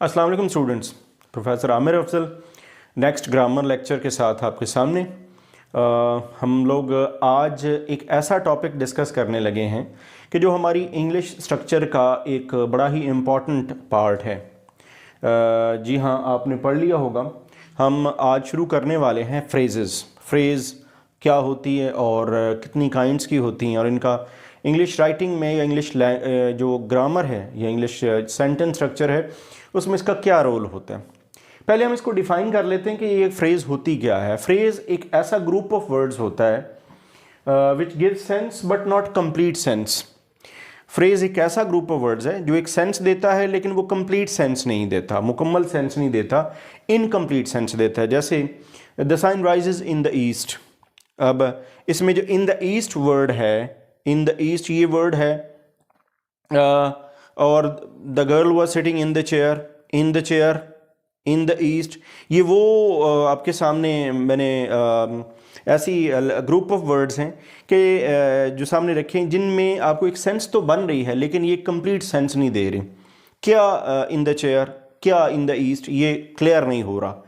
अस्सलाम वालेकुम students, professor Aamir Afzal next grammar lecture के साथ आपके सामने हम लोग आज एक ऐसा टॉपिक डिस्कस करने लगे हैं कि जो हमारी इंग्लिश स्ट्रक्चर का एक बड़ा ही इम्पॉर्टेंट पार्ट है। जी हाँ, आपने पढ़ लिया होगा। हम आज शुरू करने वाले हैं फ्रेजेस। फ्रेज़ क्या होती है और कितनी काइंड्स की होती हैं और इनका इंग्लिश राइटिंग में या इंग्लिश जो ग्रामर है या इंग्लिश सेंटेंस स्ट्रक्चर है उसमें इसका क्या रोल होता है। पहले हम इसको डिफ़ाइन कर लेते हैं कि ये फ्रेज़ होती क्या है। फ्रेज़ एक ऐसा ग्रुप ऑफ वर्ड्स होता है which give sense but not complete sense. Phrase एक ऐसा ग्रुप ऑफ वर्ड्स है जो एक सेंस देता है लेकिन वो कंप्लीट सेंस नहीं देता, मुकम्मल सेंस नहीं देता, इनकम्प्लीट सेंस देता है। जैसे the sun rises in the east. अब इसमें जो इन द ईस्ट वर्ड है, इन द ईस्ट ये वर्ड है, और the girl was sitting in the chair, in the chair, in the east, ये वो आपके सामने मैंने ऐसी ग्रुप ऑफ वर्ड्स हैं कि जो सामने रखे हैं जिनमें आपको एक सेंस तो बन रही है लेकिन ये कंप्लीट सेंस नहीं दे रही। क्या इन द चेयर, क्या इन द ईस्ट, ये क्लियर नहीं हो रहा।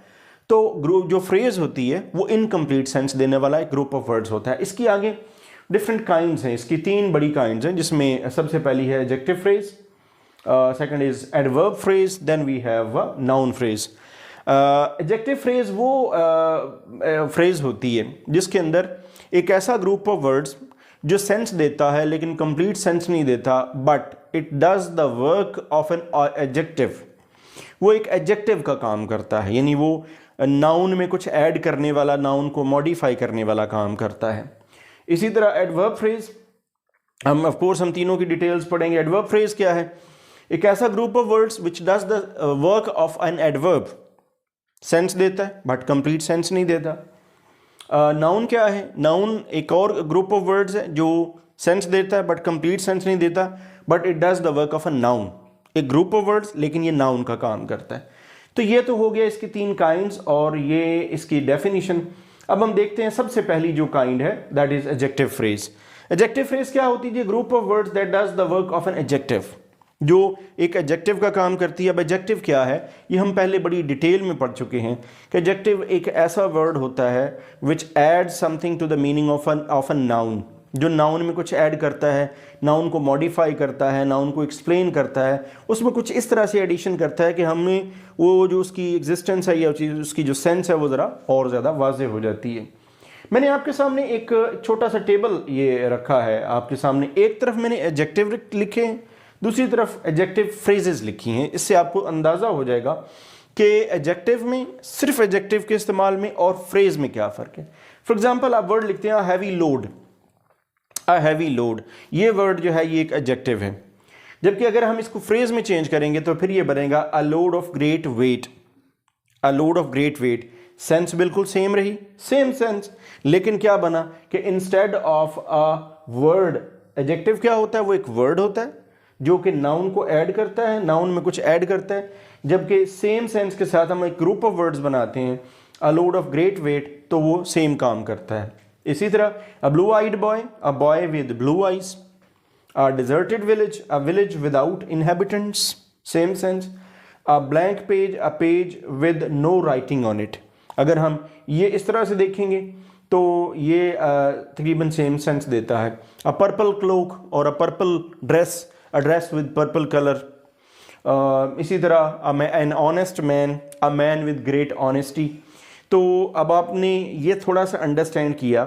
तो ग्रुप जो फ्रेज होती है वो इनकम्प्लीट सेंस देने वाला एक ग्रुप ऑफ वर्ड्स होता है। इसकी आगे डिफरेंट काइंड्स हैं, इसकी 3 बड़ी काइंड्स हैं, जिसमें सबसे पहली है adjective phrase, second is adverb phrase, then we have noun phrase. Adjective phrase वो फ्रेज होती है जिसके अंदर एक ऐसा ग्रुप ऑफ वर्ड्स जो सेंस देता है लेकिन कंप्लीट सेंस नहीं देता, but it does the work of an adjective. वो एक एडजेक्टिव का काम करता है, यानी वो नाउन में कुछ ऐड करने वाला, नाउन को मॉडिफाई करने वाला काम करता है। इसी तरह एडवर्ब फ्रेज, हम तीनों की डिटेल्स पढ़ेंगे। एडवर्ब फ्रेज क्या है? एक ऐसा group of words which does the work of an adverb, sense देता है बट कंप्लीट सेंस नहीं देता। नाउन क्या है? नाउन एक और ग्रुप ऑफ वर्ड्स है जो सेंस देता है बट कंप्लीट सेंस नहीं देता, but it does the work of a noun. एक ग्रुप ऑफ वर्ड्स लेकिन ये नाउन का काम करता है। तो ये तो हो गया इसकी 3 काइंड्स और ये इसकी डेफिनेशन। अब हम देखते हैं सबसे पहली जो काइंड है, that is adjective phrase. Adjective phrase क्या होती है? Group of words that does the work of an adjective, जो एक एडजेक्टिव का काम करती है। अब एडजेक्टिव क्या है ये हम पहले बड़ी डिटेल में पढ़ चुके हैं कि एडजेक्टिव एक ऐसा वर्ड होता है which add something to the meaning of an noun, जो नाउन में कुछ ऐड करता है, नाउन को मॉडिफाई करता है, नाउन को एक्सप्लेन करता है, उसमें कुछ इस तरह से एडिशन करता है कि हमें वो जो उसकी एग्जिस्टेंस है या उसकी जो सेंस है वो ज़रा और ज़्यादा वाज़ेह हो जाती है। मैंने आपके सामने एक छोटा सा टेबल ये रखा है आपके सामने। एक तरफ मैंने एडजेक्टिव लिखे हैं, दूसरी तरफ एडजेक्टिव फ्रेजेस लिखी हैं। इससे आपको अंदाज़ा हो जाएगा कि एडजेक्टिव में, सिर्फ एडजेक्टिव के इस्तेमाल में और फ्रेज में क्या फ़र्क है। फॉर एग्जाम्पल आप वर्ड लिखते हैं heavy load, a heavy load, ये वर्ड जो है ये एक एडजेक्टिव है, जबकि अगर हम इसको फ्रेज में चेंज करेंगे तो फिर ये बनेगा a load of great weight, a load of great weight. Sense बिल्कुल सेम रही, सेम सेंस, लेकिन क्या बना कि instead of a word, adjective क्या होता है? वो एक वर्ड होता है जो कि नाउन को ऐड करता है, नाउन में कुछ ऐड करता है, जबकि सेम सेंस के साथ हम एक ग्रुप ऑफ वर्ड्स बनाते हैं, a load of great weight, तो वो सेम काम करता है। इसी तरह a blue eyed boy, a boy with blue eyes, a deserted village, a village without inhabitants, same sense. A blank page, a page with no writing on it. अगर हम ये इस तरह से देखेंगे तो ये तकरीबन सेम सेंस देता है। अ पर्पल क्लोक और a purple dress, a dress with purple colour. इसी तरह an honest man, a man with great honesty. तो अब आपने ये थोड़ा सा अंडरस्टैंड किया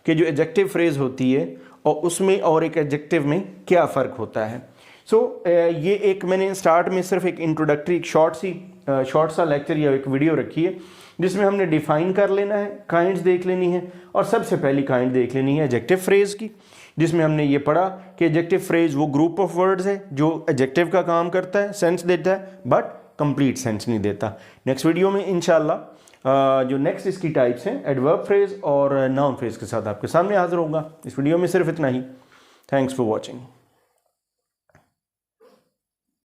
कि जो एडजेक्टिव फ्रेज होती है और उसमें और एक एडजेक्टिव में क्या फ़र्क होता है। ये एक मैंने स्टार्ट में सिर्फ एक इंट्रोडक्टरी, एक शॉर्ट सा लेक्चर या एक वीडियो रखी है जिसमें हमने डिफ़ाइन कर लेना है, काइंड्स देख लेनी है, और सबसे पहली काइंड देख लेनी है एडजेक्टिव फ्रेज की, जिसमें हमने ये पढ़ा कि एडजेक्टिव फ्रेज वो ग्रुप ऑफ वर्ड्स है जो एडजेक्टिव का काम करता है, सेंस देता है बट कंप्लीट सेंस नहीं देता। नेक्स्ट वीडियो में इंशाल्लाह जो नेक्स्ट इसकी टाइप्स हैं एडवर्ब फ्रेज और नाउन फ्रेज के साथ आपके सामने हाजिर होगा। इस वीडियो में सिर्फ इतना ही। Thanks for watching.